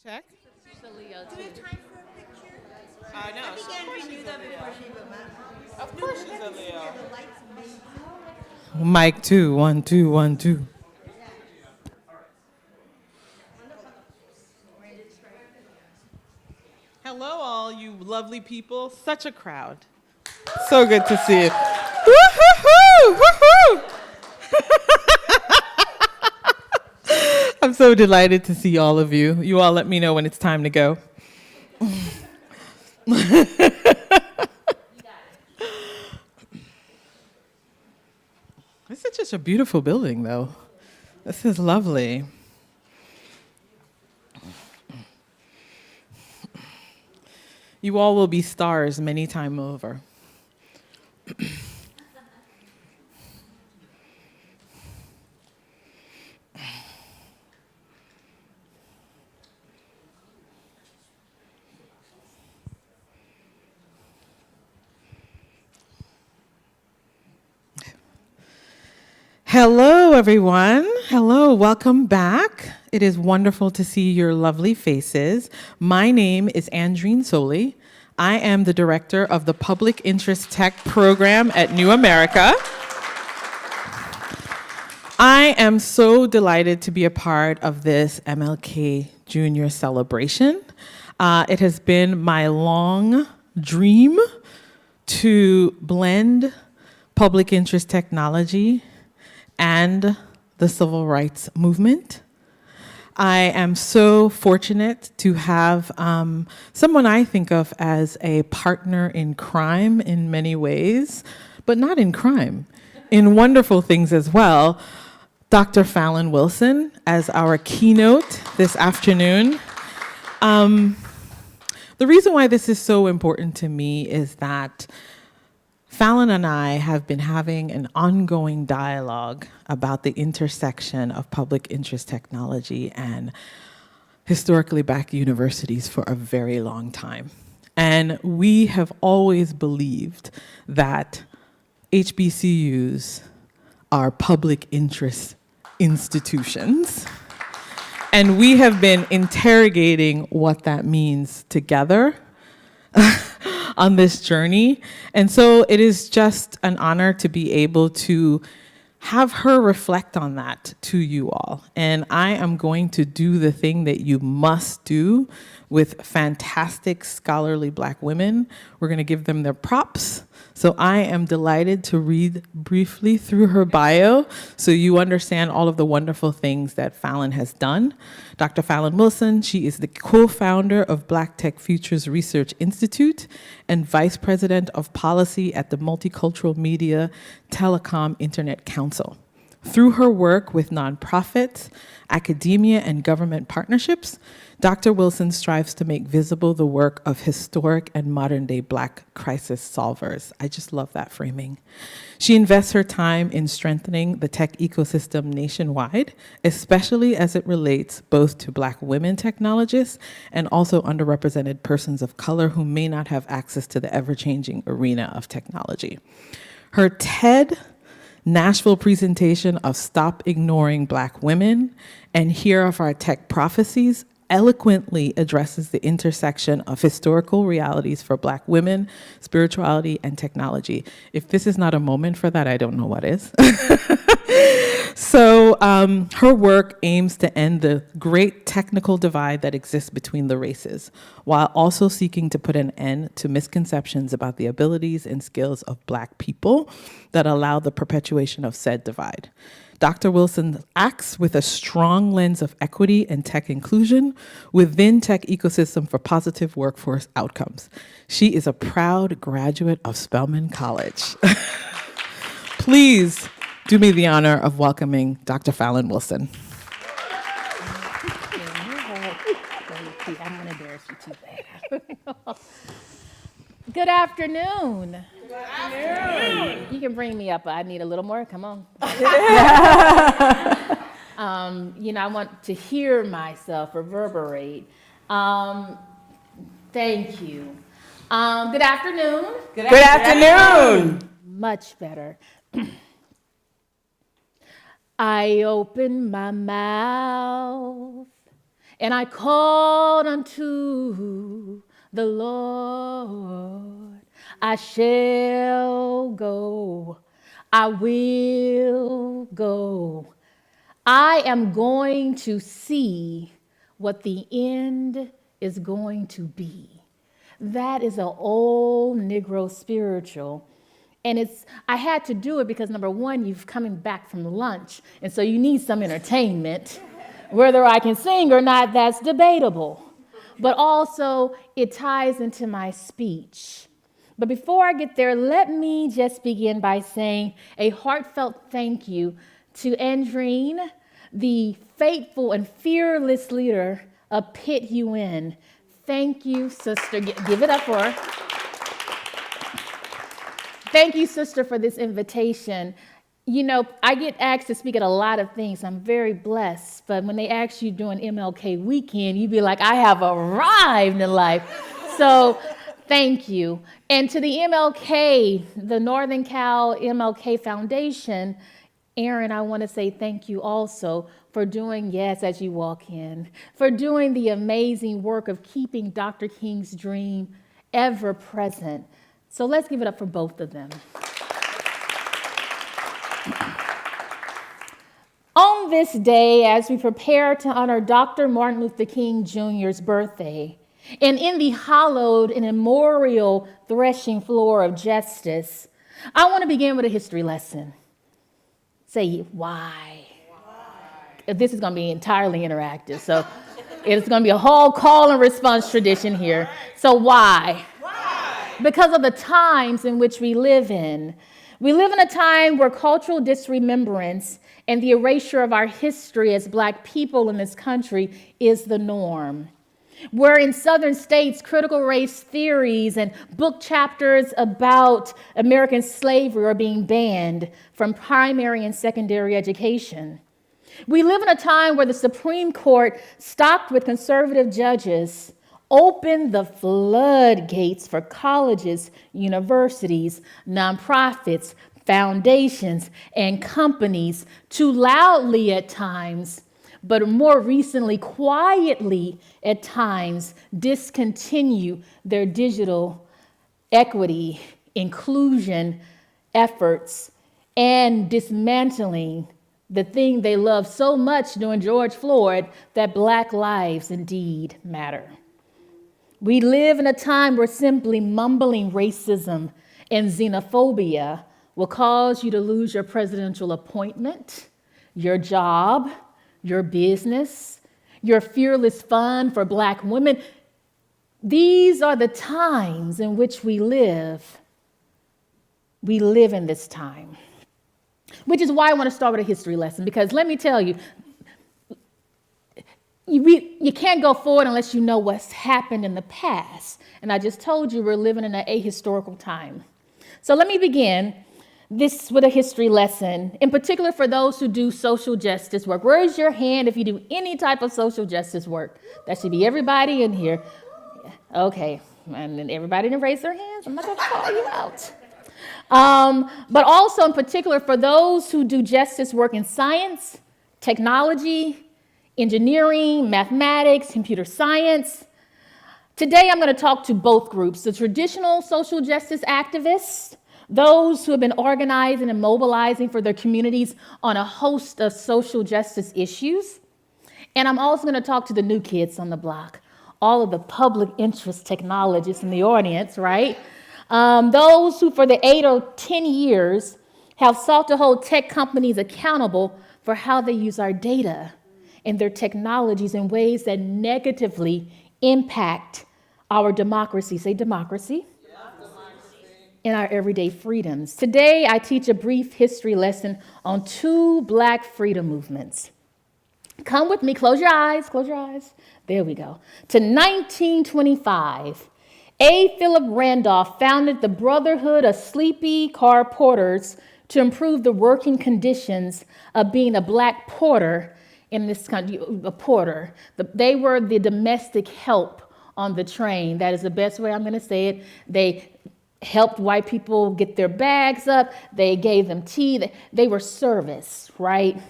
Check. She's a Leo Do we have too. time for a picture? No, I think Andrew knew that before she even met. Of course she's a Leo. The lights amazing. Mic 2, 1, 2, 1, 2. Hello, all you lovely people. Such a crowd. So good to see you. Woo-hoo-hoo! Woo-hoo! I'm so delighted to see all of you. You all let me know when it's time to go. This is just a beautiful building, though. This is lovely. You all will be stars many times over. Hello, everyone. Hello, welcome back. It is wonderful to see your lovely faces. My name is Andreen Soley. I am the director of the Public Interest Tech program at New America. I am so delighted to be a part of this MLK Junior celebration. It has been my long dream to blend public interest technology and the civil rights movement. I am so fortunate to have someone I think of as a partner in crime in many ways, but not in crime, in wonderful things as well. Dr. Fallon Wilson as our keynote this afternoon. The reason why this is so important to me is that Fallon and I have been having an ongoing dialogue about the intersection of public interest technology and historically Black universities for a very long time. And we have always believed that HBCUs are public interest institutions. And we have been interrogating what that means together on this journey. And so it is just an honor to be able to have her reflect on that to you all. And I am going to do the thing that you must do with fantastic scholarly Black women. We're going to give them their props. So I am delighted to read briefly through her bio so you understand all of the wonderful things that Fallon has done. Dr. Fallon Wilson, she is the co-founder of Black Tech Futures Research Institute and vice president of policy at the Multicultural Media Telecom Internet Council. Through her work with nonprofits, academia, and government partnerships, Dr. Wilson strives to make visible the work of historic and modern-day Black crisis solvers. I just love that framing. She invests her time in strengthening the tech ecosystem nationwide, especially as it relates both to Black women technologists and also underrepresented persons of color who may not have access to the ever-changing arena of technology. Her TED Nashville presentation of Stop Ignoring Black Women and Here Are Our Tech Prophecies eloquently addresses the intersection of historical realities for Black women, spirituality, and technology. If this is not a moment for that, I don't know what is. So her work aims to end the great technical divide that exists between the races, while also seeking to put an end to misconceptions about the abilities and skills of Black people that allow the perpetuation of said divide. Dr. Wilson acts with a strong lens of equity and tech inclusion within tech ecosystem for positive workforce outcomes. She is a proud graduate of Spelman College. Please do me the honor of welcoming Dr. Fallon Wilson. I'm going to embarrass you too bad. Good afternoon. Good afternoon. You can bring me up. I need a little more. Come on. I want to hear myself reverberate. Thank you. Good afternoon. Good afternoon. Much better. I open my mouth And I called unto the Lord. I shall go. I will go. I am going to see what the end is going to be. That is an old Negro spiritual. And I had to do it because, number one, you're coming back from lunch, and so you need some entertainment. Whether I can sing or not, that's debatable. But also, it ties into my speech. But before I get there, let me just begin by saying a heartfelt thank you to Andrine, the faithful and fearless leader of Pitt UN. Thank you, sister. Give it up for her. Thank you, sister, for this invitation. You know, I get asked to speak at a lot of things. I'm very blessed. But when they ask you during MLK weekend, you be like, I have arrived in life. So thank you. And to the MLK, the Northern Cal MLK Foundation, Aaron, I want to say thank you also for doing, yes, as you walk in, for doing the amazing work of keeping Dr. King's dream ever present. So let's give it up for both of them. On this day, as we prepare to honor Dr. Martin Luther King Jr.'s birthday, and in the hallowed and immemorial threshing floor of justice, I want to begin with a history lesson. Say, why? This is going to be entirely interactive, so it's going to be a whole call and response tradition here. So why? Because of the times in which we live in. We live in a time where cultural disremembrance and the erasure of our history as Black people in this country is the norm. Where in southern states, critical race theories and book chapters about American slavery are being banned from primary and secondary education. We live in a time where the Supreme Court, stocked with conservative judges, open the floodgates for colleges, universities, nonprofits, foundations, and companies to loudly at times, but more recently, quietly at times, discontinue their digital equity, inclusion efforts, and dismantling the thing they loved so much during George Floyd, that Black lives indeed matter. We live in a time where simply mumbling racism and xenophobia will cause you to lose your presidential appointment, your job, your business, your fearless fund for Black women. These are the times in which we live. We live in this time, which is why I want to start with a history lesson, because let me tell you, you can't go forward unless you know what's happened in the past. And I just told you we're living in an ahistorical time. So let me begin this with a history lesson, in particular for those who do social justice work. Where's your hand if you do any type of social justice work? That should be everybody in here. Okay, and then everybody didn't raise their hands. I'm not going to call you out. But also in particular for those who do justice work in science, technology, engineering, mathematics, computer science. Today, I'm going to talk to both groups, the traditional social justice activists, those who have been organizing and mobilizing for their communities on a host of social justice issues. And I'm also going to talk to the new kids on the block, all of the public interest technologists in the audience, right? Those who for the 8 or 10 years have sought to hold tech companies accountable for how they use our data and their technologies in ways that negatively impact our democracy. Say democracy. Yeah, democracy. And our everyday freedoms. Today, I teach a brief history lesson on 2 Black freedom movements. Come with me, close your eyes. There we go. To 1925, A. Philip Randolph founded the Brotherhood of Sleepy Car Porters to improve the working conditions of being a Black porter in this country, a porter. They were the domestic help on the train. That is the best way I'm going to say it. They helped white people get their bags up. They gave them tea. They were service, right?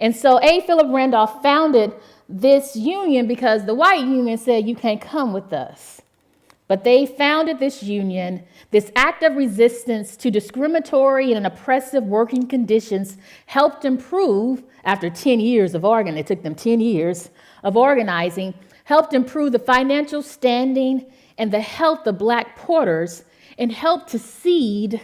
And so A. Philip Randolph founded this union because the white union said, you can't come with us. But they founded this union. This act of resistance to discriminatory and oppressive working conditions helped improve, after 10 years of organizing, it took them 10 years of organizing, helped improve the financial standing and the health of Black porters, and helped to seed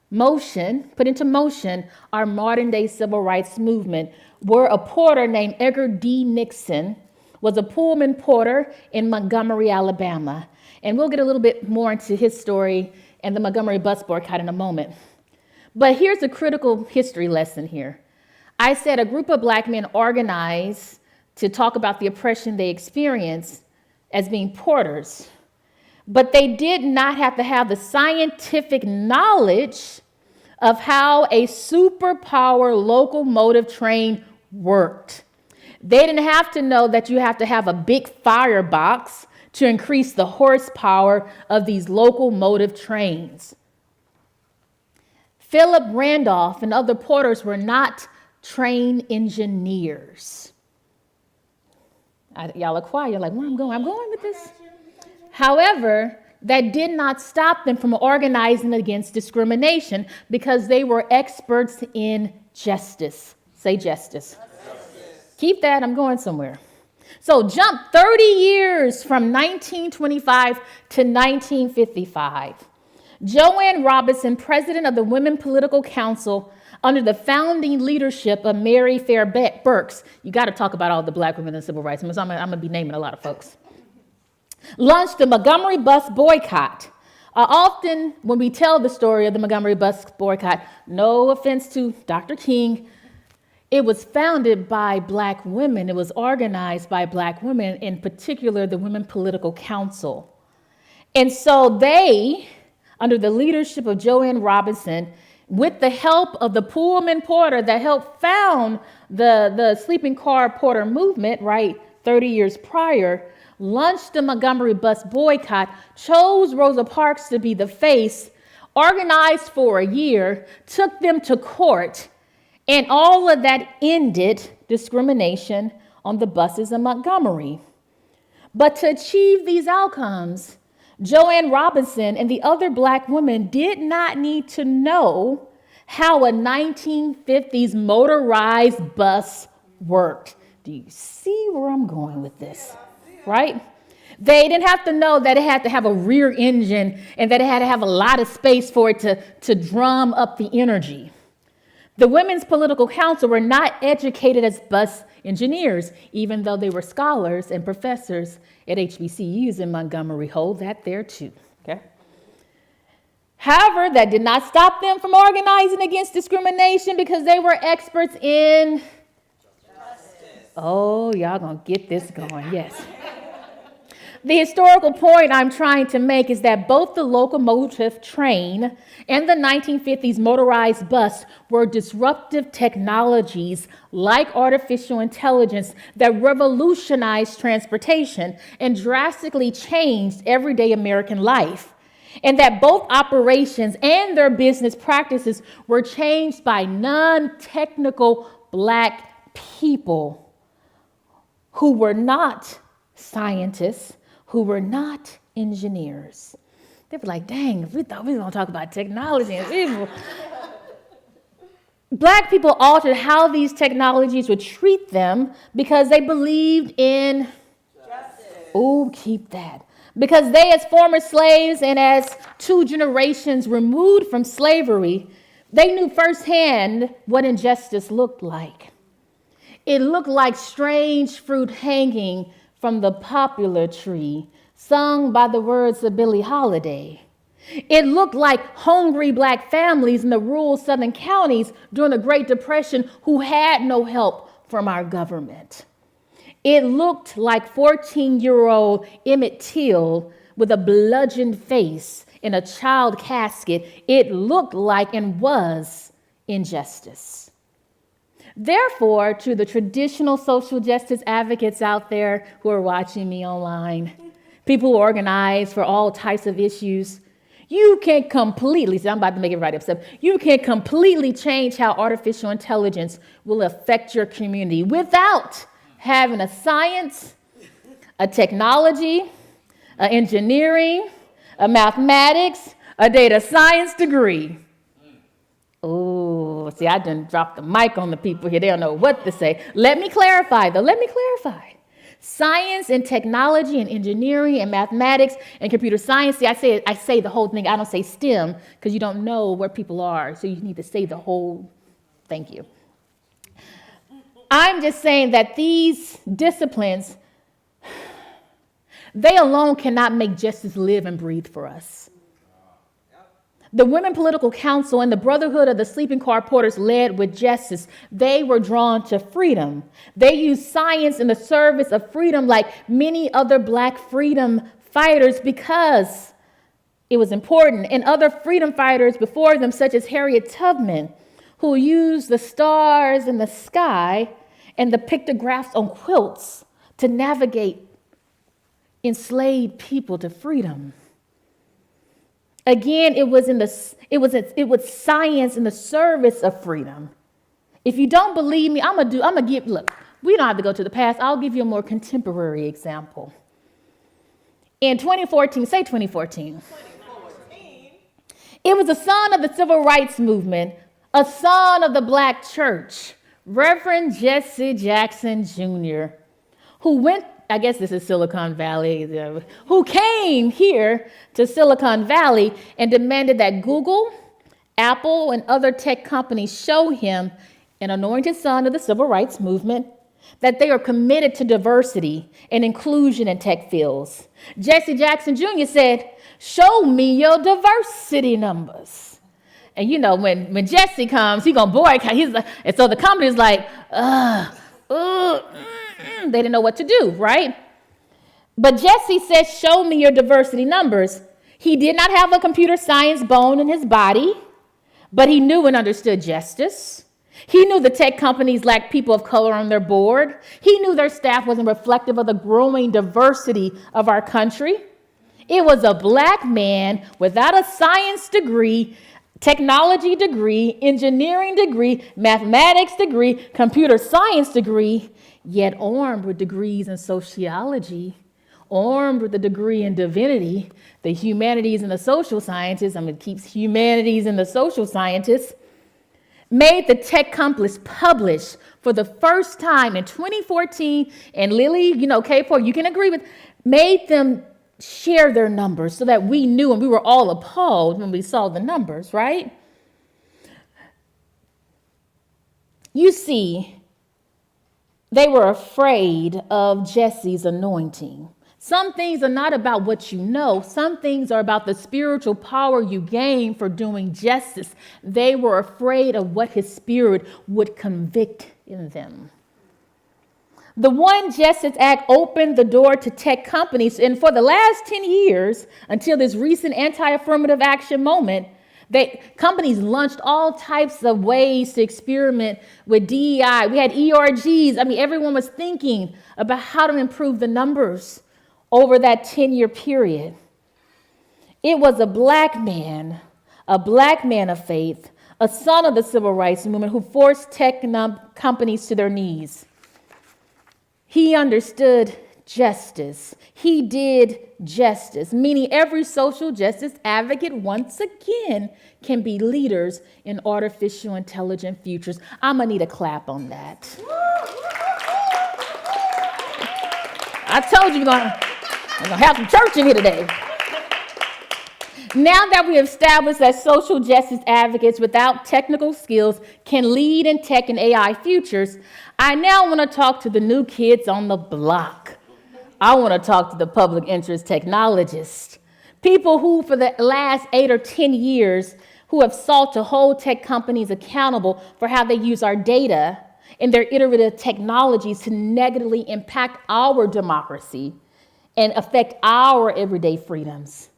put into motion our modern day civil rights movement, where a porter named Edgar D. Nixon was a Pullman porter in Montgomery, Alabama. And we'll get a little bit more into his story and the Montgomery bus boycott in a moment. But here's a critical history lesson here. I said a group of Black men organized to talk about the oppression they experienced as being porters. But they did not have to have the scientific knowledge of how a superpower locomotive train worked. They didn't have to know that you have to have a big firebox to increase the horsepower of these locomotive trains. Philip Randolph and other porters were not train engineers. Y'all are quiet. You're like, where I'm going with this. However, that did not stop them from organizing against discrimination because they were experts in justice. Say justice. Keep that. I'm going somewhere. So jump 30 years from 1925 to 1955. Joanne Robinson, president of the Women Political Council, under the founding leadership of Mary Fair Burks, you got to talk about all the Black women in civil rights, so I'm going to be naming a lot of folks, launched the Montgomery bus boycott. Often when we tell the story of the Montgomery bus boycott, no offense to Dr. King, it was founded by Black women. It was organized by Black women, in particular the Women Political Council. And so they, under the leadership of Joanne Robinson, with the help of the Pullman porter that helped found the sleeping car porter movement, right, 30 years prior, launched the Montgomery bus boycott, chose Rosa Parks to be the face, organized for a year, took them to court, and all of that ended discrimination on the buses in Montgomery. But to achieve these outcomes, Joanne Robinson and the other Black women did not need to know how a 1950s motorized bus worked. Do you see where I'm going with this? Right? They didn't have to know that it had to have a rear engine and that it had to have a lot of space for it to drum up the energy. The Women's Political Council were not educated as bus engineers, even though they were scholars and professors at HBCUs in Montgomery. Hold that there too, okay? However, that did not stop them from organizing against discrimination because they were experts in justice. Oh, y'all gonna get this going, yes. The historical point I'm trying to make is that both the locomotive train and the 1950s motorized bus were disruptive technologies like artificial intelligence that revolutionized transportation and drastically changed everyday American life. And that both operations and their business practices were changed by non-technical Black people who were not scientists, who were not engineers. They were like, dang, if we thought we were going to talk about technology and people. Black people altered how these technologies would treat them because they believed in justice. Oh, keep that. Because they, as former slaves and as 2 generations removed from slavery, they knew firsthand what injustice looked like. It looked like strange fruit hanging from the poplar tree, sung by the words of Billie Holiday. It looked like hungry Black families in the rural southern counties during the Great Depression who had no help from our government. It looked like 14-year-old Emmett Till with a bludgeoned face in a child casket. It looked like and was injustice. Therefore, to the traditional social justice advocates out there who are watching me online, people who organize for all types of issues, You can completely, see, I'm about to make everybody upset. You can completely change how artificial intelligence will affect your community without having a science, a technology, a engineering, a mathematics, a data science degree. Oh, see, I done dropped the mic on the people here. They don't know what to say. Let me clarify, though. Let me clarify. Science and technology and engineering and mathematics and computer science. See, I say the whole thing. I don't say STEM because you don't know where people are. So you need to say the whole, thank you. I'm just saying that these disciplines, they alone cannot make justice live and breathe for us. The Women Political Council and the Brotherhood of the Sleeping Car Porters led with justice. They were drawn to freedom. They used science in the service of freedom like many other Black freedom fighters because it was important. And other freedom fighters before them, such as Harriet Tubman, who used the stars in the sky and the pictographs on quilts to navigate enslaved people to freedom. Again, it was science in the service of freedom. If you don't believe me, look, we don't have to go to the past. I'll give you a more contemporary example. In 2014, say 2014. It was a son of the civil rights movement, a son of the Black church, Reverend Jesse Jackson Jr., who went, I guess this is Silicon Valley, who came here to Silicon Valley and demanded that Google, Apple, and other tech companies show him, an anointed son of the civil rights movement, that they are committed to diversity and inclusion in tech fields. Jesse Jackson Jr. said, "Show me your diversity numbers." And you know, when Jesse comes, he's gonna boycott. And so the company's like, they didn't know what to do, right? But Jesse said, "Show me your diversity numbers." He did not have a computer science bone in his body, but he knew and understood justice. He knew the tech companies lacked people of color on their board. He knew their staff wasn't reflective of the growing diversity of our country. It was a Black man without a science degree, technology degree, engineering degree, mathematics degree, computer science degree, yet armed with degrees in sociology, armed with a degree in divinity, the humanities and the social sciences, it keeps humanities and the social scientists, made the tech companies publish for the first time in 2014, and Lily, Kapor, you can agree with, made them share their numbers so that we knew, and we were all appalled when we saw the numbers, right? You see, they were afraid of Jesse's anointing. Some things are not about what you know. Some things are about the spiritual power you gain for doing justice. They were afraid of what his spirit would convict in them. The One Justice Act opened the door to tech companies, and for the last 10 years, until this recent anti-affirmative action moment, companies launched all types of ways to experiment with DEI. We had ERGs. Everyone was thinking about how to improve the numbers over that 10-year period. It was a black man of faith, a son of the civil rights movement who forced tech companies to their knees. He understood justice. He did justice, meaning every social justice advocate, once again, can be leaders in artificial intelligent futures. I'm going to need a clap on that. I told you we're going to have some church in here today. Now that we have established that social justice advocates without technical skills can lead in tech and AI futures, I now want to talk to the new kids on the block. I want to talk to the public interest technologists, people who for the last 8 or 10 years who have sought to hold tech companies accountable for how they use our data and their iterative technologies to negatively impact our democracy and affect our everyday freedoms.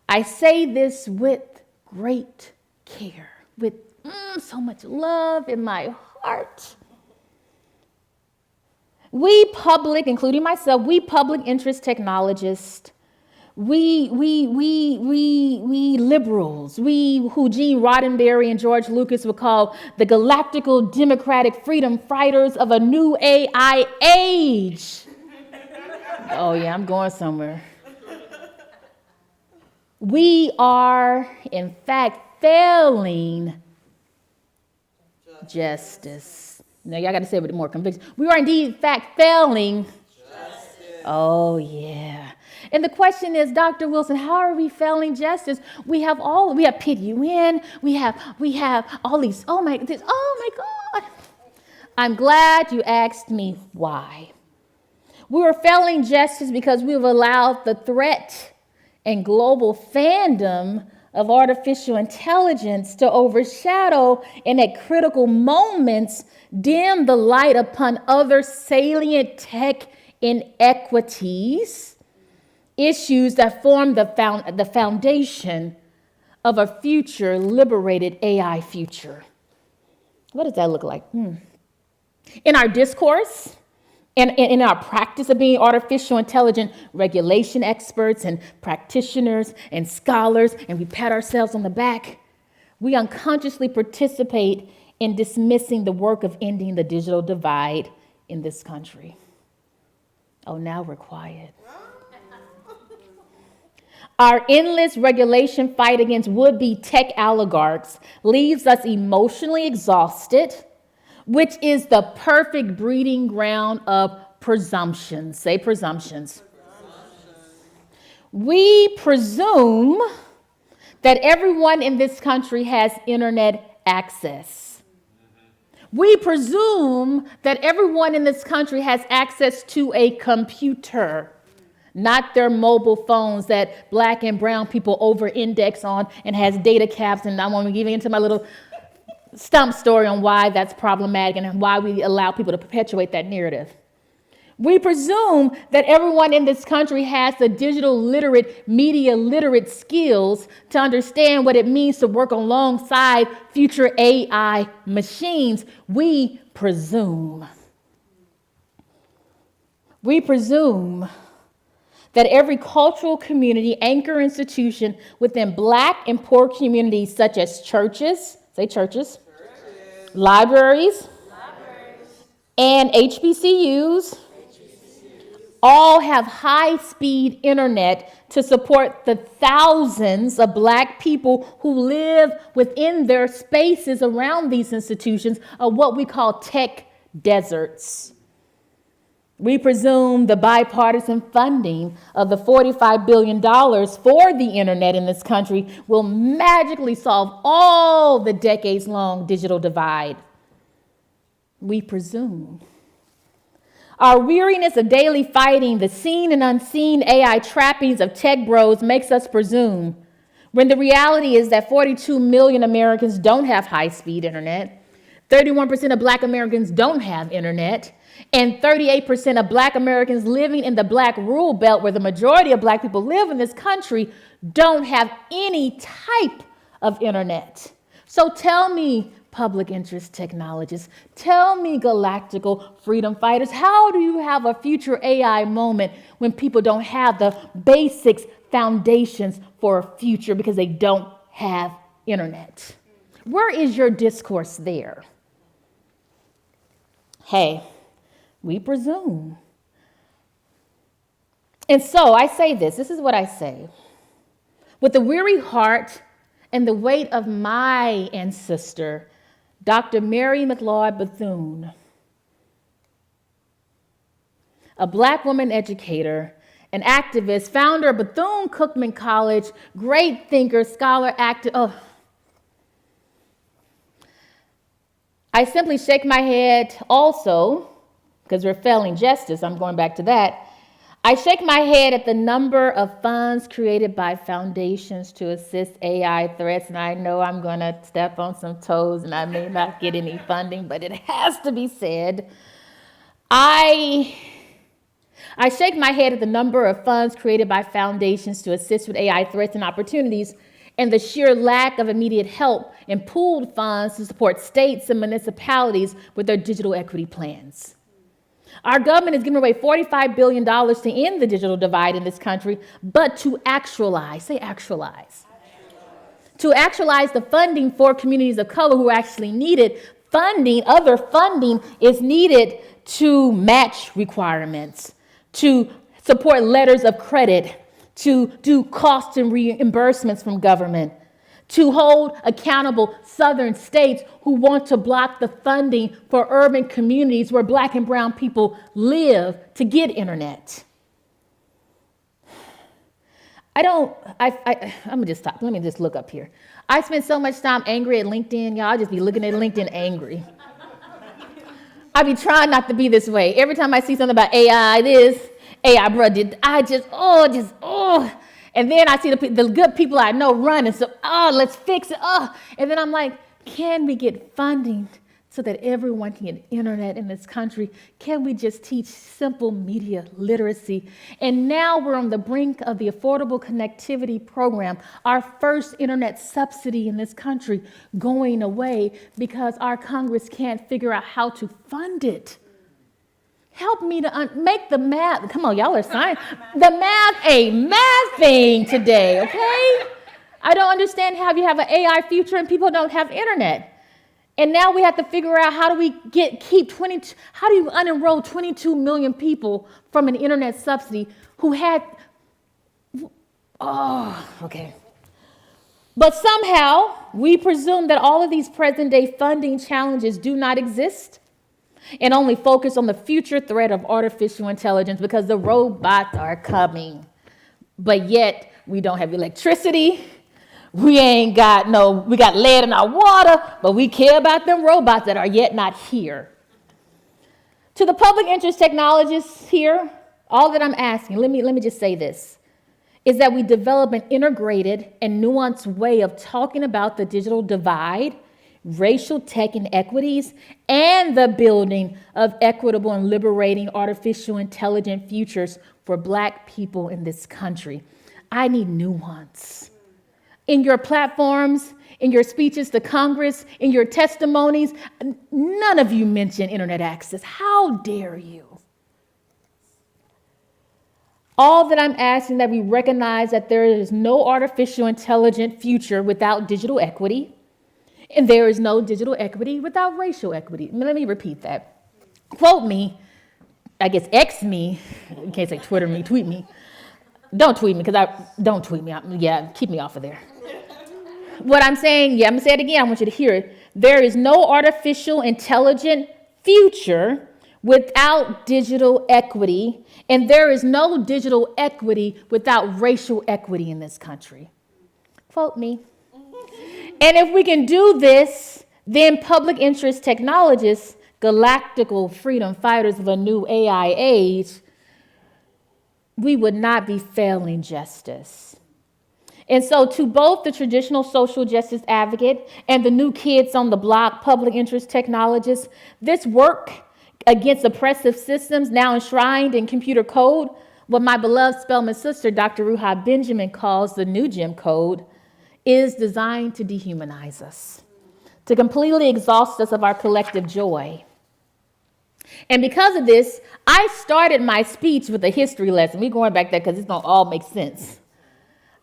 I say this with great care, with so much love in my heart. We public, including myself, we public interest technologists, We liberals, who Gene Roddenberry and George Lucas would call the galactical democratic freedom fighters of a new AI age. Oh yeah, I'm going somewhere. We are, in fact, failing justice. Now, y'all got to say it with more conviction. We are indeed, in fact, failing justice. Oh, yeah. And the question is, Dr. Wilson, how are we failing justice? We have pity win. We have all these, oh my God. I'm glad you asked me why. We are failing justice because we've allowed the threat and global fandom of artificial intelligence to overshadow and at critical moments dim the light upon other salient tech inequities, issues that form the foundation of a future liberated AI future. What does that look like? In our discourse, and in our practice of being artificial intelligence regulation experts and practitioners and scholars, and we pat ourselves on the back, we unconsciously participate in dismissing the work of ending the digital divide in this country. Oh, now we're quiet. Our endless regulation fight against would-be tech oligarchs leaves us emotionally exhausted, which is the perfect breeding ground of presumptions. Say presumptions. We presume that everyone in this country has internet access. We presume that everyone in this country has access to a computer, not their mobile phones that black and brown people over-index on and has data caps. And I won't give into my little stump story on why that's problematic and why we allow people to perpetuate that narrative. We presume that everyone in this country has the digital literate, media literate skills to understand what it means to work alongside future AI machines. We presume. We presume that every cultural community, anchor institution within black and poor communities such as churches, say churches, libraries, and HBCUs all have high-speed internet to support the thousands of black people who live within their spaces around these institutions of what we call tech deserts. We presume the bipartisan funding of the $45 billion for the internet in this country will magically solve all the decades-long digital divide. We presume. Our weariness of daily fighting the seen and unseen AI trappings of tech bros makes us presume, when the reality is that 42 million Americans don't have high-speed internet, 31% of black Americans don't have internet, and 38% of black Americans living in the black rural belt, where the majority of black people live in this country, don't have any type of internet. So tell me, public interest technologists, tell me, galactical freedom fighters, how do you have a future AI moment when people don't have the basics, foundations for a future because they don't have internet? Where is your discourse there? Hey, we presume. And so I say this is what I say. With a weary heart and the weight of my ancestor, Dr. Mary McLeod Bethune, a black woman educator, an activist, founder of Bethune-Cookman College, great thinker, scholar, actor. I simply shake my head also, because we're failing justice, I'm going back to that. I shake my head at the number of funds created by foundations to assist AI threats, and I know I'm going to step on some toes and I may not get any funding, but it has to be said. I shake my head at the number of funds created by foundations to assist with AI threats and opportunities, and the sheer lack of immediate help and pooled funds to support states and municipalities with their digital equity plans. Our government is giving away $45 billion to end the digital divide in this country, but to actualize, to actualize the funding for communities of color who actually need it, other funding is needed to match requirements, to support letters of credit, to do cost and reimbursements from government, to hold accountable southern states who want to block the funding for urban communities where Black and brown people live to get internet. I'm gonna just stop. Let me just look up here. I spend so much time angry at LinkedIn, y'all. I just be looking at LinkedIn angry. I be trying not to be this way. Every time I see something about AI, and then I see the good people I know running, so, let's fix it, And then I'm like, can we get funding so that everyone can get internet in this country? Can we just teach simple media literacy? And now we're on the brink of the Affordable Connectivity Program, our first internet subsidy in this country, going away because our Congress can't figure out how to fund it. Help me to make the math. Come on, y'all are science. The math, a math thing today, okay? I don't understand how you have an AI future and people don't have internet. And now we have to figure out how do you unenroll 22 million people from an internet subsidy who had, okay. But somehow we presume that all of these present day funding challenges do not exist, and only focus on the future threat of artificial intelligence because the robots are coming. But yet we don't have electricity. We got lead in our water, but we care about them robots that are yet not here. To the public interest technologists here, all that I'm asking, let me just say this, is that we develop an integrated and nuanced way of talking about the digital divide, racial tech inequities, and the building of equitable and liberating artificial intelligent futures for Black people in this country. I need nuance. In your platforms, in your speeches to Congress, in your testimonies, none of you mention internet access. How dare you? All that I'm asking that we recognize that there is no artificial intelligent future without digital equity, and there is no digital equity without racial equity. Let me repeat that. Quote me, I guess X me, you can't say Twitter me, tweet me. Don't tweet me, don't tweet me. Keep me off of there. What I'm saying, I'm gonna say it again, I want you to hear it. There is no artificial intelligent future without digital equity, and there is no digital equity without racial equity in this country. Quote me. And if we can do this, then public interest technologists, galactical freedom fighters of a new AI age, we would not be failing justice. And so to both the traditional social justice advocate and the new kids on the block, public interest technologists, this work against oppressive systems now enshrined in computer code, what my beloved Spelman sister, Dr. Ruha Benjamin, calls the new Jim Code, is designed to dehumanize us, to completely exhaust us of our collective joy. And because of this, I started my speech with a history lesson. We're going back there because it's going to all make sense.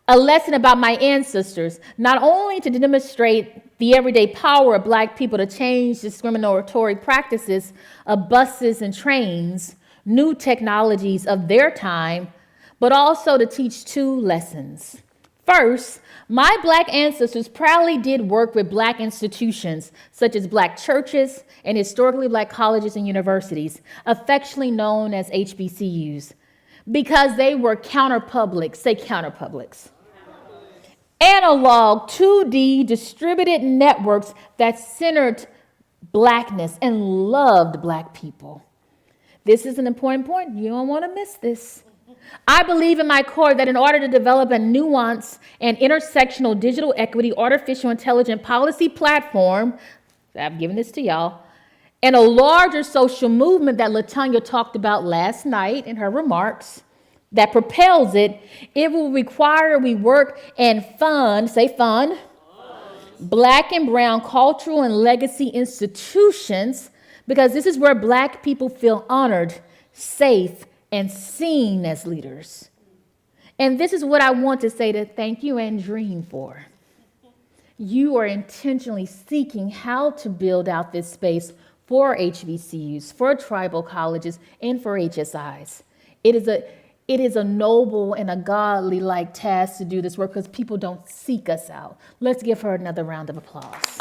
A lesson about my ancestors, not only to demonstrate the everyday power of Black people to change discriminatory practices of buses and trains, new technologies of their time, but also to teach two lessons. First, my Black ancestors proudly did work with Black institutions such as Black churches and historically Black colleges and universities, affectionately known as HBCUs, because they were counterpublics, say counterpublics. Analog 2D distributed networks that centered Blackness and loved Black people. This is an important point. You don't want to miss this. I believe in my core that in order to develop a nuanced and intersectional digital equity, artificial intelligence policy platform, I'm giving this to y'all, and a larger social movement that LaTanya talked about last night in her remarks that propels it, it will require we work and fund, say fund, Black and brown cultural and legacy institutions because this is where Black people feel honored, safe, and seen as leaders. And this is what I want to say to thank you and dream for. You are intentionally seeking how to build out this space for HBCUs, for tribal colleges, and for HSIs. It is a noble and a godly-like task to do this work because people don't seek us out. Let's give her another round of applause.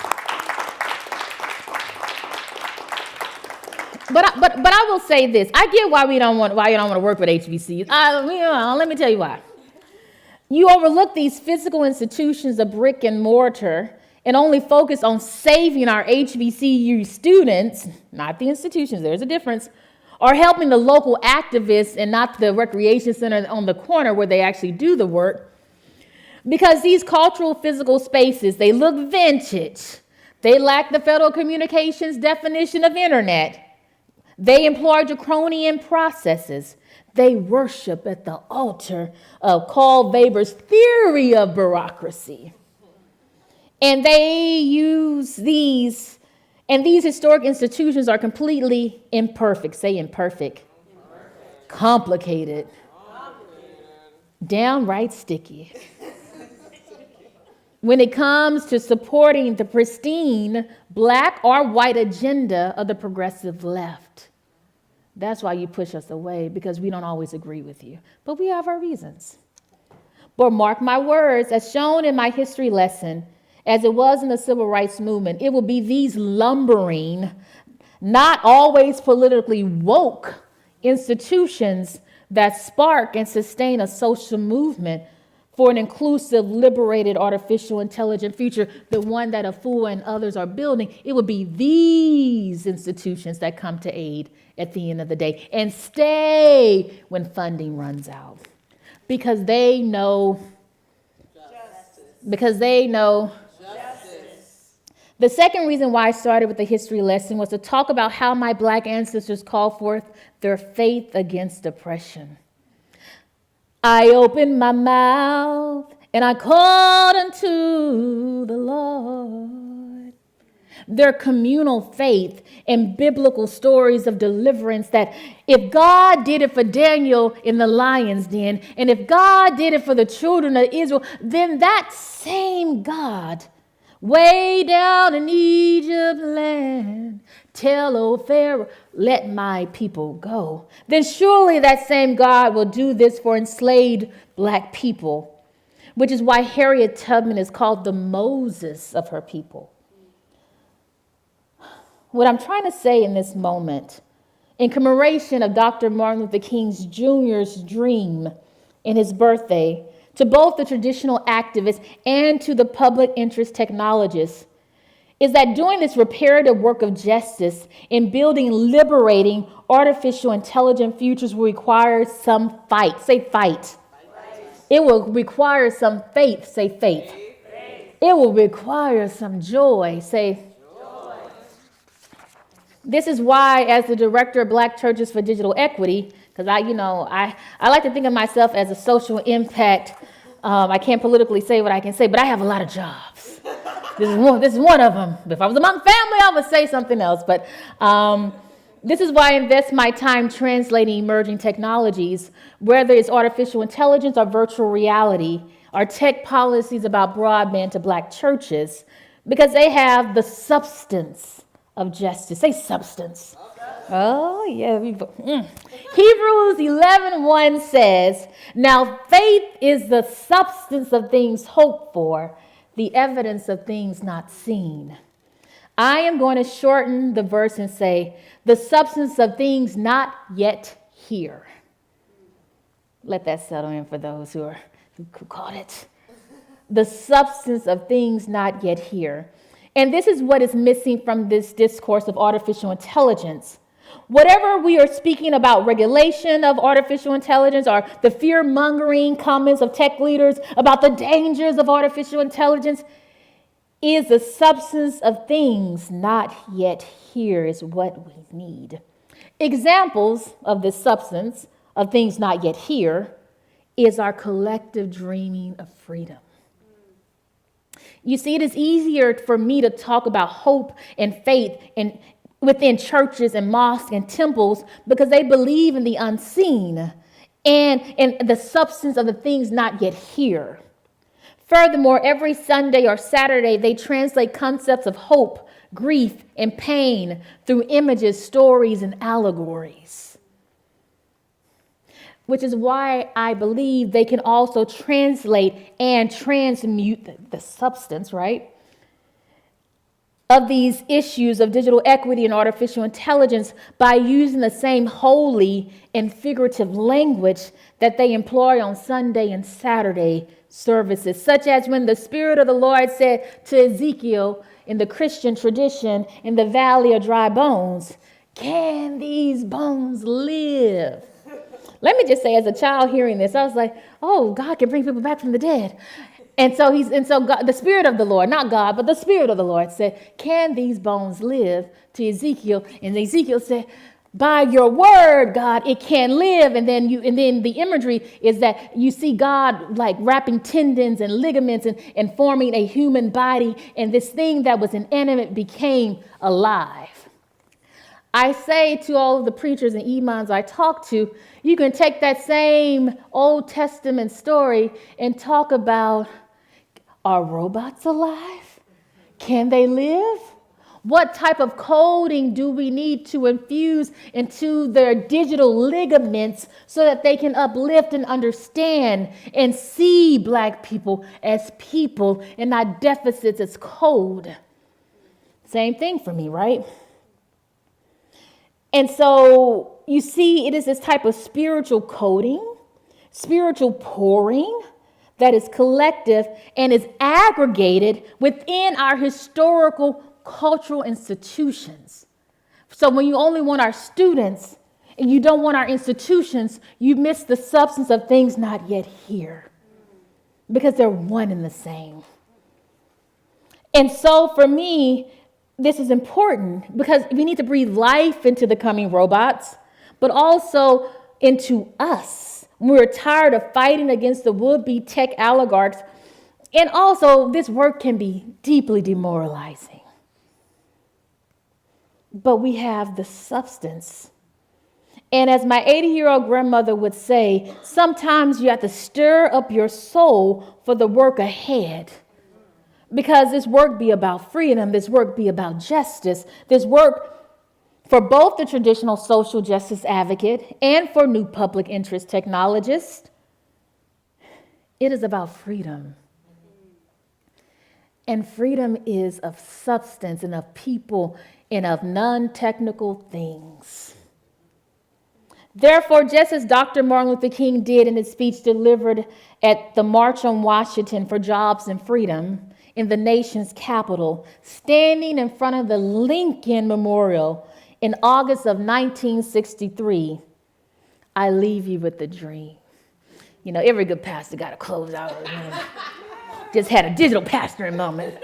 But I will say this. I get why you don't want to work with HBCUs. Let me tell you why. You overlook these physical institutions of brick and mortar and only focus on saving our HBCU students, not the institutions, there's a difference, or helping the local activists and not the recreation center on the corner where they actually do the work. Because these cultural physical spaces, they look vintage. They lack the Federal Communications definition of internet. They employ draconian processes. They worship at the altar of Carl Weber's theory of bureaucracy. And they use these historic institutions are completely imperfect. Say imperfect. Complicated. Downright sticky. When it comes to supporting the pristine Black or white agenda of the progressive left. That's why you push us away, because we don't always agree with you. But we have our reasons. But mark my words, as shown in my history lesson, as it was in the civil rights movement, it will be these lumbering, not always politically woke institutions that spark and sustain a social movement for an inclusive, liberated, artificial, intelligent future, the one that Afua and others are building. It will be these institutions that come to aid at the end of the day and stay when funding runs out. Because they know justice. Because they know justice. The second reason why I started with the history lesson was to talk about how my Black ancestors called forth their faith against oppression. I opened my mouth and I called unto the Lord. Their communal faith and biblical stories of deliverance, that if God did it for Daniel in the lion's den, and if God did it for the children of Israel, then that same God, way down in Egypt land, tell, O Pharaoh, let my people go. Then surely that same God will do this for enslaved Black people, which is why Harriet Tubman is called the Moses of her people. What I'm trying to say in this moment, in commemoration of Dr. Martin Luther King Jr.'s dream in his birthday, to both the traditional activists and to the public interest technologists, is that doing this reparative work of justice in building liberating artificial intelligent futures will require some fight. Say fight. It will require some faith. Say faith. It will require some joy. Say joy. This is why, as the director of Black Churches for DigitalEquity, because I like to think of myself as a social impact. I can't politically say what I can say, but I have a lot of jobs. This is one of them. If I was among family, I would say something else. But this is why I invest my time translating emerging technologies, whether it's artificial intelligence or virtual reality, or tech policies about broadband to Black churches, because they have the substance of justice. Say substance. Oh, yeah. Hebrews 11:1 says, now faith is the substance of things hoped for, the evidence of things not seen. I am going to shorten the verse and say, the substance of things not yet here. Let that settle in for those who caught it. The substance of things not yet here. And this is what is missing from this discourse of artificial intelligence. Whatever we are speaking about regulation of artificial intelligence, or the fear-mongering comments of tech leaders about the dangers of artificial intelligence, is the substance of things not yet here is what we need. Examples of this substance of things not yet here is our collective dreaming of freedom. You see, it is easier for me to talk about hope and faith and within churches and mosques and temples because they believe in the unseen and the substance of the things not yet here. Furthermore, every Sunday or Saturday, they translate concepts of hope, grief, and pain through images, stories, and allegories. Which is why I believe they can also translate and transmute the substance, right, of these issues of digital equity and artificial intelligence by using the same holy and figurative language that they employ on Sunday and Saturday services, such as when the Spirit of the Lord said to Ezekiel in the Christian tradition in the Valley of Dry Bones, "Can these bones live?" Let me just say, as a child hearing this, I was like, oh, God can bring people back from the dead. And so God, the Spirit of the Lord, not God, but the Spirit of the Lord said, "Can these bones live?" to Ezekiel. And Ezekiel said, "By your word, God, it can live." And then the imagery is that you see God like wrapping tendons and ligaments and forming a human body. And this thing that was inanimate became alive. I say to all of the preachers and imams I talk to, you can take that same Old Testament story and talk about, are robots alive? Can they live? What type of coding do we need to infuse into their digital ligaments so that they can uplift and understand and see Black people as people and not deficits as code? Same thing for me, right? And so you see, it is this type of spiritual coding, spiritual pouring that is collective and is aggregated within our historical cultural institutions. So when you only want our students and you don't want our institutions, you miss the substance of things not yet here because they're one and the same. And so for me, this is important because we need to breathe life into the coming robots, but also into us. We're tired of fighting against the would-be tech oligarchs. And also, this work can be deeply demoralizing. But we have the substance. And as my 80-year-old grandmother would say, sometimes you have to stir up your soul for the work ahead. Because this work be about freedom, this work be about justice, this work for both the traditional social justice advocate and for new public interest technologists, it is about freedom. And freedom is of substance and of people and of non-technical things. Therefore, just as Dr. Martin Luther King did in his speech delivered at the March on Washington for Jobs and Freedom, in the nation's capital, standing in front of the Lincoln Memorial in August of 1963, I leave you with the dream. You know, every good pastor got to close out. Just had a digital pastoring moment.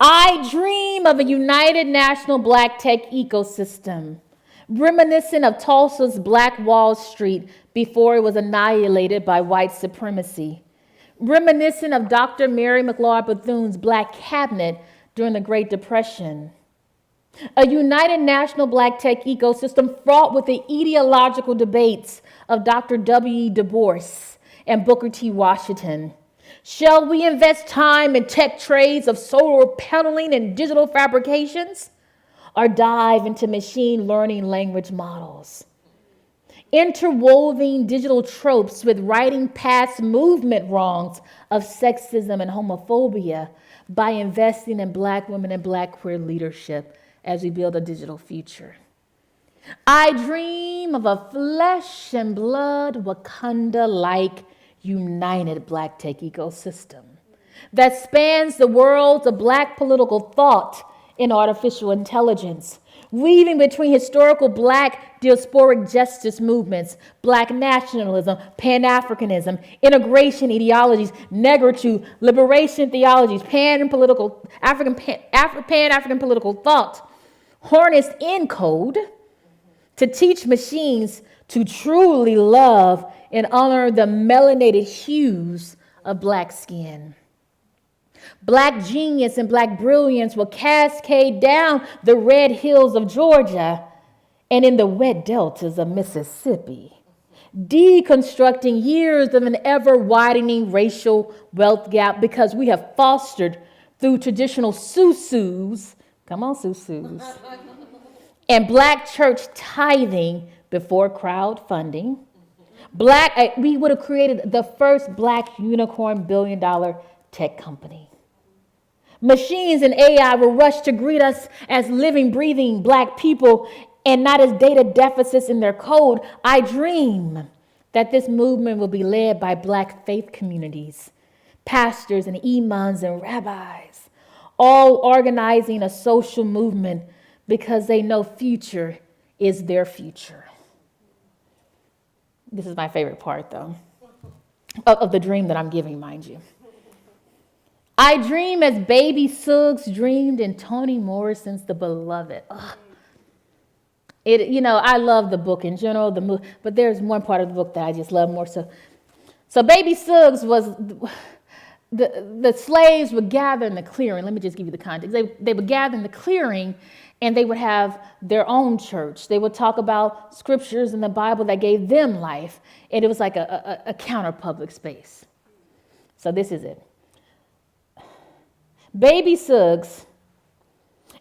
I dream of a united national Black tech ecosystem, reminiscent of Tulsa's Black Wall Street before it was annihilated by white supremacy. Reminiscent of Dr. Mary McLeod Bethune's Black Cabinet during the Great Depression. A united national Black tech ecosystem fraught with the ideological debates of Dr. W.E. Du Bois and Booker T. Washington. Shall we invest time in tech trades of solar peddling and digital fabrications, or dive into machine learning language models? Interwoven digital tropes with writing past movement wrongs of sexism and homophobia by investing in Black women and Black queer leadership as we build a digital future. I dream of a flesh and blood Wakanda-like united Black tech ecosystem that spans the worlds of Black political thought and artificial intelligence, weaving between historical Black diasporic justice movements, Black nationalism, Pan-Africanism, integration ideologies, negritude, liberation theologies, Pan-African political thought, harnessed in code to teach machines to truly love and honor the melanated hues of Black skin. Black genius and black brilliance will cascade down the red hills of Georgia and in the wet deltas of Mississippi, deconstructing years of an ever-widening racial wealth gap because we have fostered through traditional susus, come on susus, and black church tithing before crowdfunding. We would have created the first black unicorn billion-dollar tech company. Machines and AI will rush to greet us as living, breathing black people and not as data deficits in their code. I dream that this movement will be led by black faith communities, pastors and imams and rabbis, all organizing a social movement because they know future is their future. This is my favorite part, though, of the dream that I'm giving, mind you. I dream as baby Suggs dreamed in Toni Morrison's The Beloved. Ugh. I love the book in general, but there's one part of the book that I just love more. So baby Suggs was, the slaves would gather in the clearing. Let me just give you the context. They would gather in the clearing, and they would have their own church. They would talk about scriptures in the Bible that gave them life, and it was like a counter public space. So this is it. Baby Suggs,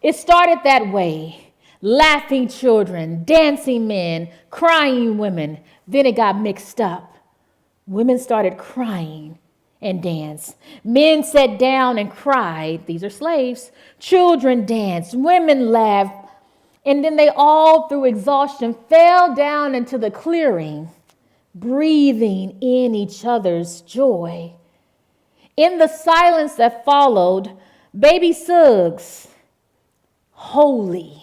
it started that way. Laughing children, dancing men, crying women. Then it got mixed up. Women started crying and danced. Men sat down and cried. These are slaves. Children danced. Women laughed. And then they all, through exhaustion, fell down into the clearing, breathing in each other's joy. In the silence that followed, baby Suggs, holy,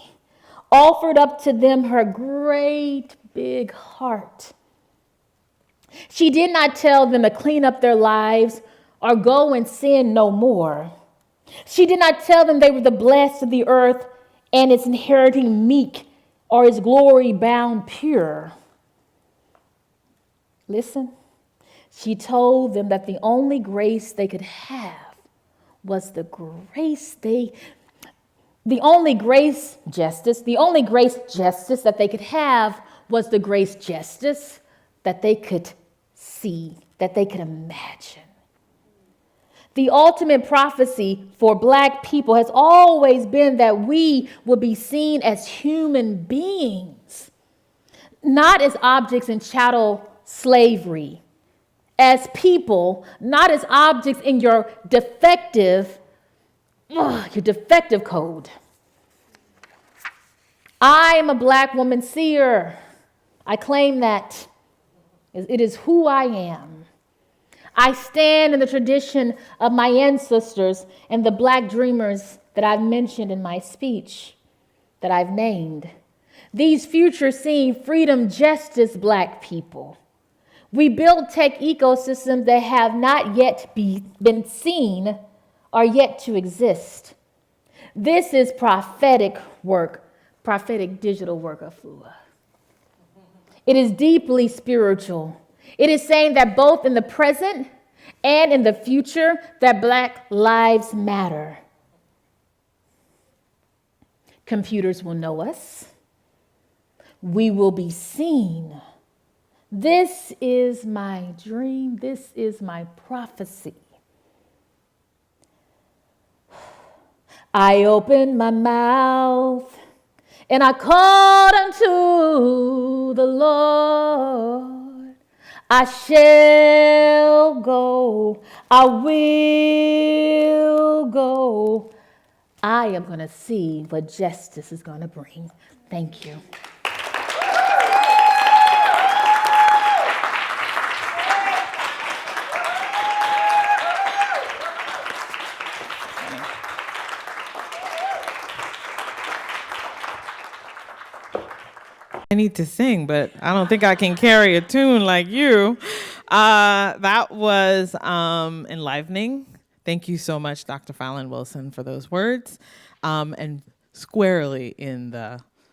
offered up to them her great big heart. She did not tell them to clean up their lives or go and sin no more. She did not tell them they were the blessed of the earth and its inheriting meek or its glory bound pure. Listen, she told them that the only grace they could have was the only grace justice that they could have was the grace justice that they could see, that they could imagine. The ultimate prophecy for black people has always been that we will be seen as human beings, not as objects in chattel slavery, as people, not as objects in your defective code. I am a black woman seer. I claim that. It is who I am. I stand in the tradition of my ancestors and the black dreamers that I've mentioned in my speech, that I've named. These future-seeing freedom justice black people. We build tech ecosystems that have not yet been seen or yet to exist. This is prophetic work, prophetic digital work of Flua. It is deeply spiritual. It is saying that both in the present and in the future, that black lives matter. Computers will know us. We will be seen. This is my dream. This is my prophecy. I opened my mouth and I called unto the Lord. I shall go. I will go. I am going to see what justice is going to bring. Thank you. I need to sing, but I don't think I can carry a tune like you. That was enlivening. Thank you so much, Dr. Fallon Wilson, for those words, and squarely in the